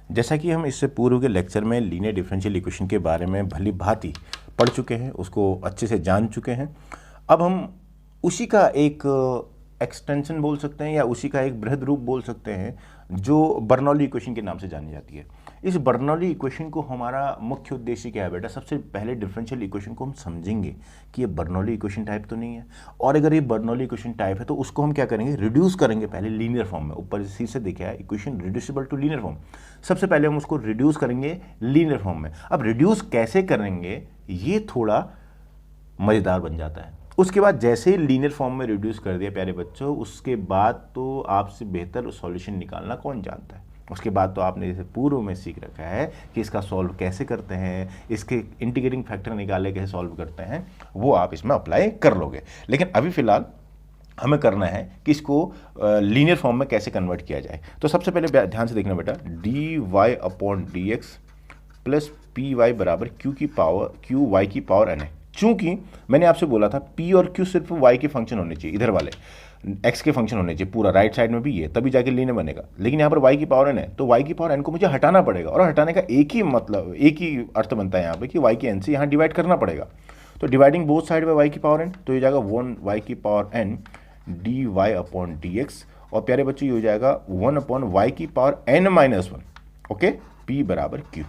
जैसा कि हम इससे पूर्व के लेक्चर में लीनियर डिफरेंशियल इक्वेशन के बारे में भली भांति पढ़ चुके हैं, उसको अच्छे से जान चुके हैं। अब हम उसी का एक एक्सटेंशन बोल सकते हैं या उसी का एक बृहद रूप बोल सकते हैं जो बर्नौली इक्वेशन के नाम से जानी जाती है। इस बर्नौली इक्वेशन को हमारा मुख्य उद्देश्य क्या है बेटा? सबसे पहले डिफरेंशियल इक्वेशन को हम समझेंगे कि ये बर्नौली इक्वेशन टाइप तो नहीं है, और अगर ये बर्नौली इक्वेशन टाइप है तो उसको हम क्या करेंगे? रिड्यूस करेंगे पहले लीनियर फॉर्म में। ऊपर सी से देखा है equation reducible to linear form. सबसे पहले हम उसको रिड्यूस करेंगे लीनियर फॉर्म में। अब रिड्यूस कैसे करेंगे ये थोड़ा मज़ेदार बन जाता है। उसके बाद जैसे ही लीनियर फॉर्म में रिड्यूस कर दिया प्यारे बच्चों, उसके बाद तो आपसे बेहतर सॉल्यूशन निकालना कौन जानता है। उसके बाद तो आपने जैसे पूर्व में सीख रखा है कि इसका सॉल्व कैसे करते हैं, इसके इंटीग्रेटिंग फैक्टर निकाले कैसे सॉल्व करते हैं, वो आप इसमें अप्लाई कर लोगे। लेकिन अभी फ़िलहाल हमें करना है कि इसको लीनियर फॉर्म में कैसे कन्वर्ट किया जाए। तो सबसे पहले ध्यान से देखना बेटा, D Y upon D X plus P Y बराबर क्यू वाई की पावर एन है। चूंकि मैंने आपसे बोला था पी और क्यू सिर्फ वाई के फंक्शन होने चाहिए, इधर वाले एक्स के फंक्शन होने चाहिए, पूरा राइट साइड में भी ये, तभी जाके लीनियर बनेगा। लेकिन यहाँ पर वाई की पावर एन है, तो वाई की पावर एन को मुझे हटाना पड़ेगा, और हटाने का एक ही अर्थ बनता है यहाँ पे कि वाई की एन से यहाँ डिवाइड करना पड़ेगा। तो dividing both side by Y की पावर एन, तो ये जाएगा 1 वाई की power N D Y upon D X, और प्यारे बच्चों ये हो जाएगा 1 अपॉन वाई की power N minus 1। Okay, P बराबर क्यू।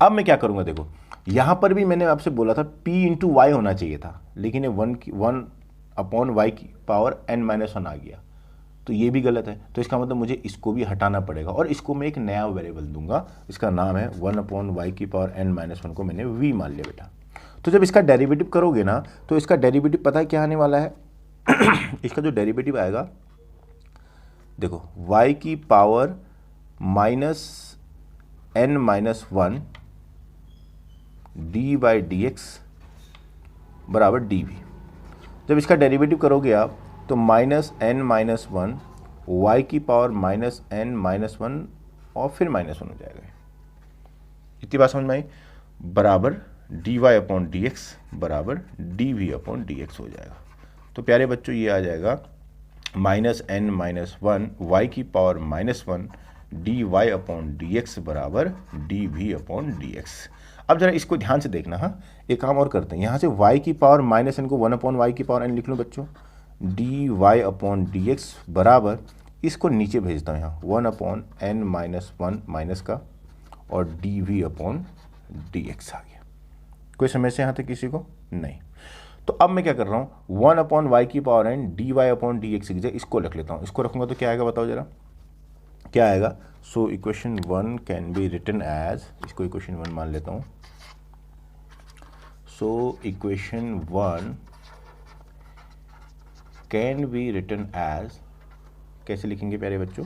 अब मैं क्या करूंगा, देखो यहां पर भी मैंने आपसे बोला था p इंटू वाई होना चाहिए था, लेकिन ये 1 अपॉन वाई की पावर n माइनस 1 आ गया, तो ये भी गलत है। तो इसका मतलब मुझे इसको भी हटाना पड़ेगा, और इसको मैं एक नया वेरिएबल दूंगा, इसका नाम है 1 अपॉन वाई की पावर n माइनस 1 को मैंने v मान लिया बेटा। तो जब इसका डेरिवेटिव करोगे ना, तो इसका डेरिवेटिव पता है क्या आने वाला है? इसका जो डेरिवेटिव आएगा, देखो y की power minus n minus 1 D by D X बराबर डी वी। जब इसका डेरिवेटिव करोगे आप तो माइनस एन माइनस 1 वाई की पावर माइनस एन माइनस 1 और फिर माइनस 1 हो जाएगा। इतनी बात समझ में आई? बराबर D Y upon D X बराबर D V upon D X हो जाएगा। तो प्यारे बच्चों ये आ जाएगा माइनस एन माइनस 1 वाई की power minus 1 D Y upon D X बराबर D V upon D X. अब जरा इसको ध्यान से देखना। हाँ, एक काम और करते हैं, यहाँ से y की पावर माइनस एन को 1 अपॉन वाई की पावर एन लिख लो बच्चों, D Y upon D X बराबर, इसको नीचे भेजता हूँ यहाँ 1 अपॉन एन माइनस 1 माइनस का और D V upon D X आ गया। कोई समस्या यहाँ तक किसी को? नहीं। तो अब मैं क्या कर रहा हूँ, 1 अपॉन वाई की power N D Y upon D X की जगह इसको रख लेता हूँ। इसको रखूँगा तो क्या आएगा बताओ जरा, क्या आएगा? So equation 1 can be written as, इसको इक्वेशन 1 मान लेता हूँ। So equation 1 can be written as, कैसे लिखेंगे प्यारे बच्चों?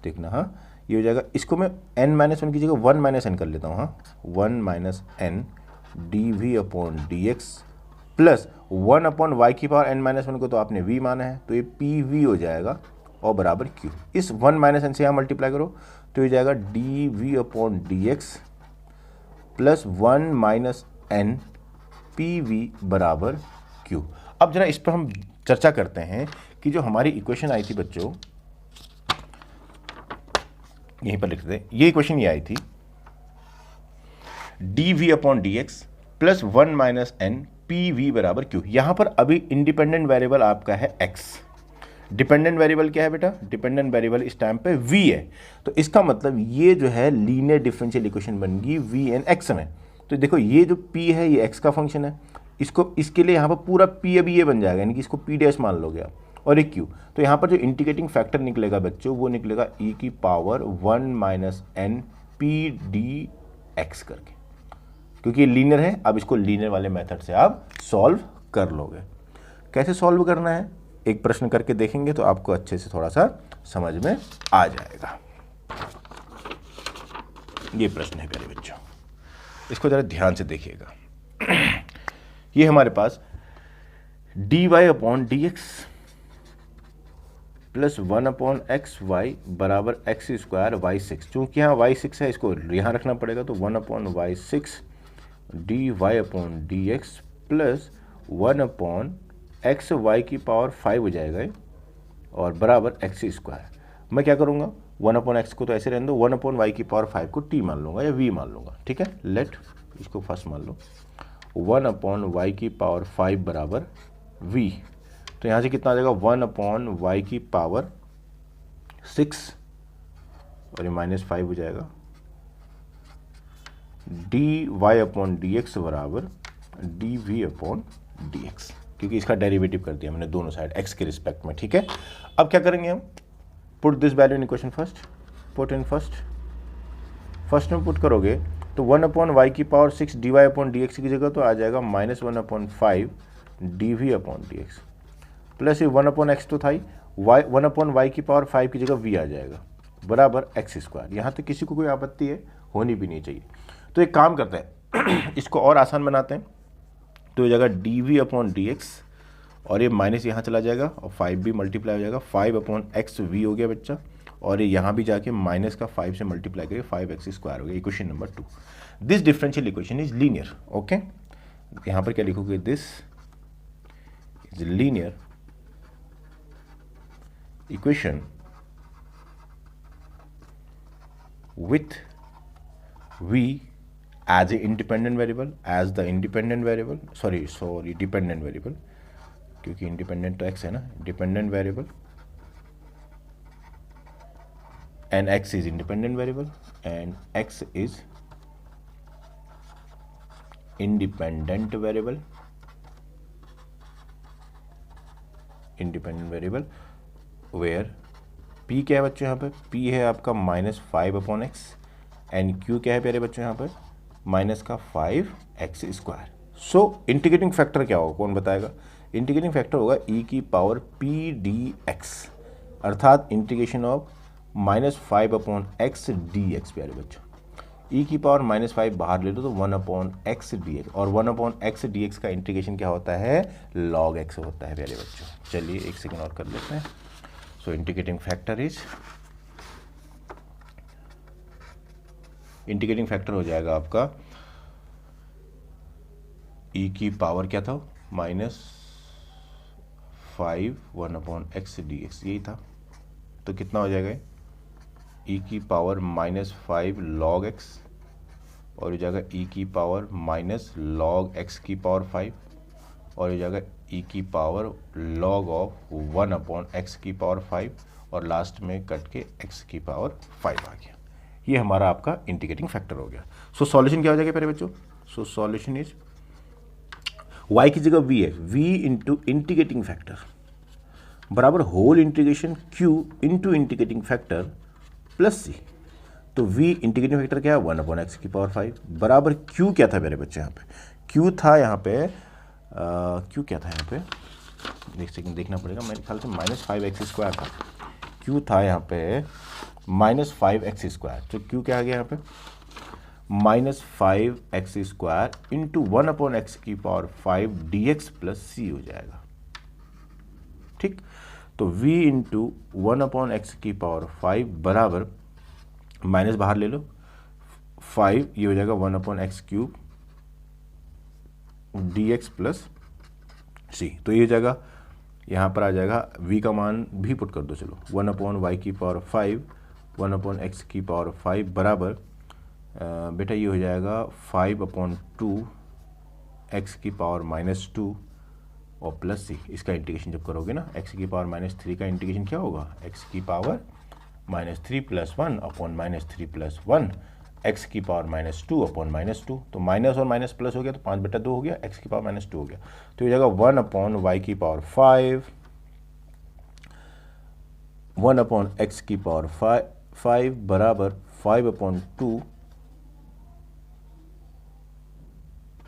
देखना, हाँ ये हो जाएगा, इसको मैं n माइनस 1 की जगह 1 माइनस एन कर लेता हूँ। हाँ, 1 minus N D V upon D X plus 1 upon Y की पावर n माइनस 1 को तो आपने v माना है, तो ये पी वी हो जाएगा और बराबर q। इस 1 माइनस एन से यहाँ मल्टीप्लाई करो तो ये जाएगा D V upon D X plus 1 minus N P V बराबर q। अब जरा इस पर हम चर्चा करते हैं कि जो हमारी इक्वेशन आई थी बच्चों, यहीं पर लिख दें, ये इक्वेशन ये आई थी D V upon D X plus 1 minus N P V बराबर क्यू। यहां पर अभी इंडिपेंडेंट वेरिएबल आपका है x, डिपेंडेंट वेरिएबल क्या है बेटा? डिपेंडेंट वेरिएबल इस टाइम पे v है। तो इसका मतलब ये जो है लीनियर डिफरेंशियल इक्वेशन बन गई v एन x में। तो देखो ये जो p है ये x का फंक्शन है, इसको इसके लिए यहाँ पर पूरा p अभी ये बन जाएगा, यानी कि इसको p डैश मान लोगे आप, और एक q। तो यहाँ पर जो इंटीग्रेटिंग फैक्टर निकलेगा बच्चों वो निकलेगा e की power 1 minus N P D X करके, क्योंकि ये लीनियर है। अब इसको लीनियर वाले मेथड से आप सॉल्व कर लोगे। कैसे सॉल्व करना है एक प्रश्न करके देखेंगे तो आपको अच्छे से थोड़ा सा समझ में आ जाएगा। ये प्रश्न है प्यारे बच्चों, इसको जरा ध्यान से देखिएगा। ये हमारे पास D Y upon D X plus 1 upon X Y बराबर एक्स स्क्वायर वाई 6। चूँकि यहाँ वाई 6 है, इसको यहाँ रखना पड़ेगा, तो 1 upon Y 6 D Y upon D X plus 1 upon X Y की पावर 5 हो जाएगा और बराबर एक्स स्क्वायर। मैं क्या करूँगा, 1/x को तो ऐसे रहने दो, 1/y की पावर 5 को t मान लूँगा या v मान लूँगा, ठीक है। लेट इसको फर्स्ट मान लो, 1/y की पावर 5 बराबर v। तो यहाँ से कितना आ जाएगा, 1/y की पावर 6 और ये -5 हो जाएगा, dy/dx बराबर dv/dx, क्योंकि इसका डेरिवेटिव कर दिया मैंने दोनों साइड x के रिस्पेक्ट में, ठीक है। अब क्या करेंगे हम, put this value in equation first, put in first में पुट करोगे तो 1/y की पावर 6 dy/dx की जगह तो आ जाएगा -1/5 dv/dx, प्लस ये 1/x तो था ही, 1/y की पावर 5 की जगह v आ जाएगा बराबर x²। यहाँ तो किसी को कोई आपत्ति है, होनी भी नहीं चाहिए। तो एक काम करते हैं इसको और आसान बनाते हैं, तो ये जगह dv/dx और ये माइनस यहाँ चला जाएगा और 5 भी मल्टीप्लाई हो जाएगा, 5/xv हो गया बच्चा, और ये यहाँ भी जाके माइनस का 5 से मल्टीप्लाई करके 5x² हो गया। Equation number 2, this differential equation is linear. Okay, यहाँ पर क्या लिखोगे, this is linear equation with v as a independent variable, as the independent variable, sorry dependent variable, क्योंकि independent तो x है ना, dependent variable, and x is independent variable and x is independent variable, where p क्या है बच्चों यहाँ पे, p है आपका -5/x एंड q क्या है प्यारे बच्चों यहाँ पर, माइनस का 5x²। सो इंटीग्रेटिंग फैक्टर क्या होगा, कौन बताएगा। इंटीग्रेटिंग फैक्टर होगा e की पावर p dx, अर्थात इंटीग्रेशन ऑफ -5/x dx प्यारे बच्चों। e की पावर -5 बाहर ले लो तो 1/x dx, और 1/x dx का इंटीग्रेशन क्या होता है, log x होता है प्यारे बच्चों। चलिए एक सेकेंड और कर लेते हैं। सो इंटीग्रेटिंग फैक्टर हो जाएगा आपका e की पावर क्या था, -5 1/x dx, यही था। तो कितना हो जाएगा, e की पावर -5 log x, और ये जाएगा e की पावर -log x की पावर 5, और ये जाएगा e की पावर log ऑफ 1/x की पावर 5, और लास्ट में कट के x की पावर 5 आ गया। ये हमारा आपका इंटीग्रेटिंग फैक्टर हो गया। सो सॉल्यूशन क्या हो जाएगा प्यारे बच्चों, सो सॉल्यूशन इज y की जगह v है, v इंटू इंटीग्रेटिंग फैक्टर बराबर whole integration q into integrating factor plus c। तो v इंटीग्रेटिंग फैक्टर क्या है, 1/x की पावर 5 बराबर q क्या था मेरे बच्चे, यहाँ पे q था, यहाँ पे q क्या था, यहाँ पे देखना पड़ेगा, मेरे ख्याल से -5x² था। q था यहाँ पे -5x², तो q क्या आ गया यहाँ पे, -5x² इंटू 1/x की पावर 5 dx प्लस c हो जाएगा, ठीक। तो v इंटू 1/x की पावर 5 बराबर, माइनस बाहर ले लो, 5 ये हो जाएगा 1/x³ dx प्लस c। तो ये हो जाएगा, यहाँ पर आ जाएगा v का मान भी पुट कर दो, चलो 1/y की पावर 5 1/x की पावर 5 बराबर बेटा ये हो जाएगा 5/2 x की पावर -2 और प्लस c। इसका इंटीग्रेशन जब करोगे ना, x की पावर -3 का इंटीग्रेशन क्या होगा, x की पावर -3 + 1 अपॉन -3 + 1 x की पावर -2 अपॉन -2। तो माइनस और माइनस प्लस हो गया तो 5/2 हो गया, x की पावर -2 हो गया। तो ये जाएगा 1/y की पावर 5 1/x की पावर 5 बराबर 5/2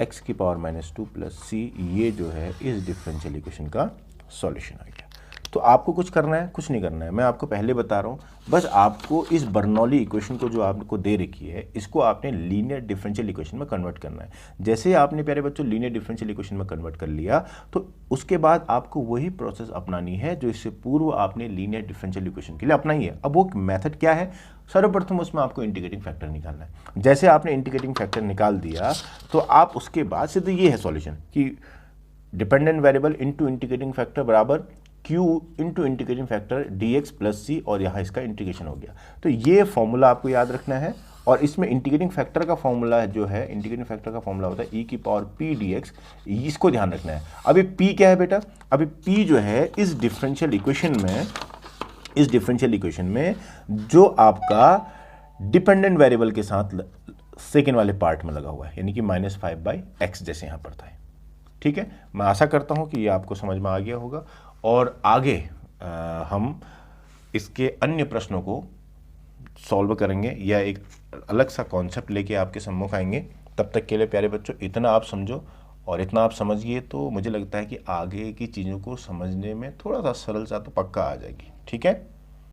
x की पावर -2 प्लस c। ये जो है इस डिफरेंशियल इक्वेशन का सॉल्यूशन आ गया। तो आपको कुछ करना है, कुछ नहीं करना है, मैं आपको पहले बता रहा हूँ। बस आपको इस बर्नौली इक्वेशन को जो आपको दे रखी है, इसको आपने लीनियर डिफरेंशियल इक्वेशन में कन्वर्ट करना है। जैसे आपने प्यारे बच्चों लीनियर डिफरेंशियल इक्वेशन में कन्वर्ट कर लिया, तो उसके बाद आपको वही प्रोसेस अपनानी है जो इससे पूर्व आपने लीनियर डिफरेंशियल इक्वेशन के लिए अपनाई है। अब वो मेथड क्या है, सर्वप्रथम उसमें आपको इंटीग्रेटिंग फैक्टर निकालना है। जैसे आपने इंटीग्रेटिंग फैक्टर निकाल दिया, तो आप उसके बाद सीधे ये है सॉल्यूशन कि dependent variable into integrating factor बराबर Q into integrating factor dx plus C, और यहाँ इसका इंटीग्रेशन हो गया। तो ये फॉर्मूला आपको याद रखना है, और इसमें इंटीग्रेटिंग फैक्टर का फॉर्मूला जो है, इंटीग्रेटिंग फैक्टर का फॉर्मूला होता है e की पावर p dx, इसको ध्यान रखना है। अभी p क्या है बेटा, अभी p जो है इस डिफरेंशियल इक्वेशन में जो आपका डिपेंडेंट वेरिएबल के साथ सेकेंड वाले पार्ट में लगा हुआ है, यानी कि -5/x जैसे यहाँ पर था। ठीक है, मैं आशा करता हूँ कि ये आपको समझ में आ गया होगा, और आगे हम इसके अन्य प्रश्नों को सॉल्व करेंगे या एक अलग सा कॉन्सेप्ट लेके आपके सम्मुख आएंगे। तब तक के लिए प्यारे बच्चों, इतना आप समझो और इतना आप समझिए तो मुझे लगता है कि आगे की चीज़ों को समझने में थोड़ा सा सरल सा तो पक्का आ जाएगी। ठीक है।